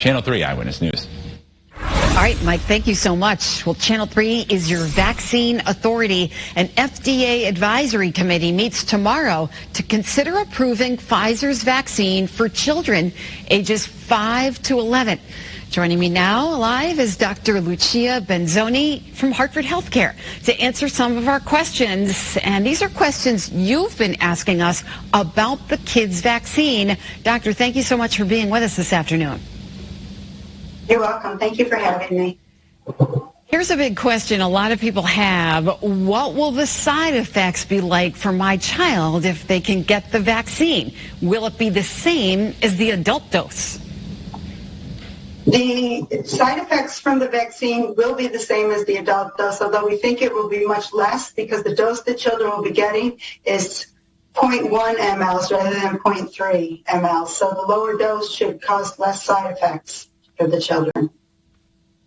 Channel 3 Eyewitness News. All right, Mike, thank you so much. Well, Channel 3 is your vaccine authority. An FDA advisory committee meets tomorrow to consider approving Pfizer's vaccine for children ages 5 to 11. Joining me now live is Dr. Lucia Benozoni from Hartford HealthCare to answer some of our questions. And these are questions you've been asking us about the kids' vaccine. Doctor, thank you so much for being with us this afternoon. You're welcome. Thank you for having me. Here's a big question a lot of people have. What will the side effects be like for my child if they can get the vaccine? Will it be the same as the adult dose? The side effects from the vaccine will be the same as the adult dose, although we think it will be much less because the dose that children will be getting is 0.1 mLs rather than 0.3 mLs. So the lower dose should cause less side effects for the children.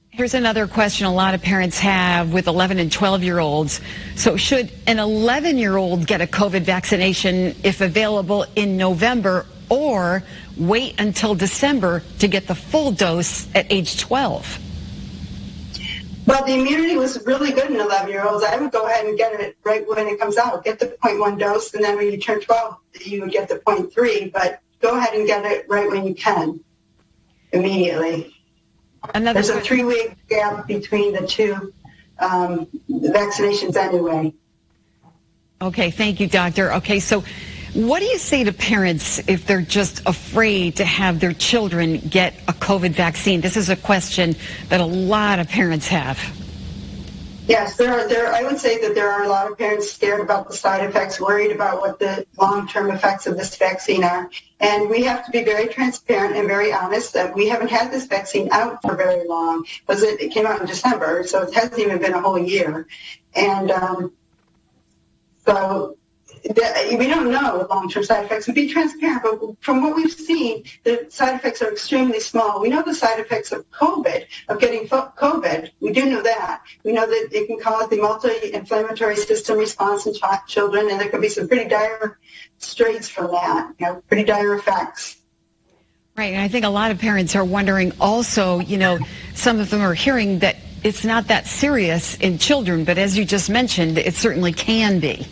Here's another question a lot of parents have with 11 and 12-year-olds. So should an 11-year-old get a COVID vaccination if available in November, or wait until December to get the full dose at age 12? Well, the immunity was really good in 11-year-olds. I would go ahead and get it right when it comes out. Get the 0.1 dose, and then when you turn 12, you would get the 0.3. But go ahead and get it right when you can, immediately. There's a 3-week gap between the two vaccinations anyway. Okay, thank you, doctor. Okay, so what do you say to parents if they're just afraid to have their children get a COVID vaccine? This is a question that a lot of parents have. Yes, I would say that there are a lot of parents scared about the side effects, worried about what the long-term effects of this vaccine are. And we have to be very transparent and very honest that we haven't had this vaccine out for very long, because it came out in December, so it hasn't even been a whole year. And so we don't know long-term side effects. And be transparent, but from what we've seen, the side effects are extremely small. We know the side effects of COVID, of getting COVID. We do know that. We know that it can cause the multi-inflammatory system response in children, and there can be some pretty dire straits from that, pretty dire effects. Right, and I think a lot of parents are wondering also, some of them are hearing that it's not that serious in children, but as you just mentioned, it certainly can be.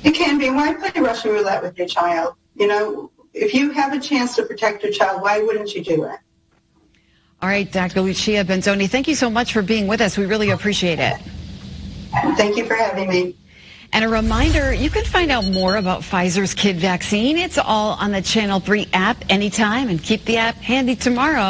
It can be. Why play Russian roulette with your child? If you have a chance to protect your child, why wouldn't you do it? All right, Dr. Lucia Benozoni, thank you so much for being with us. We really appreciate it. Thank you for having me. And a reminder, you can find out more about Pfizer's kid vaccine. It's all on the Channel 3 app anytime, and keep the app handy tomorrow.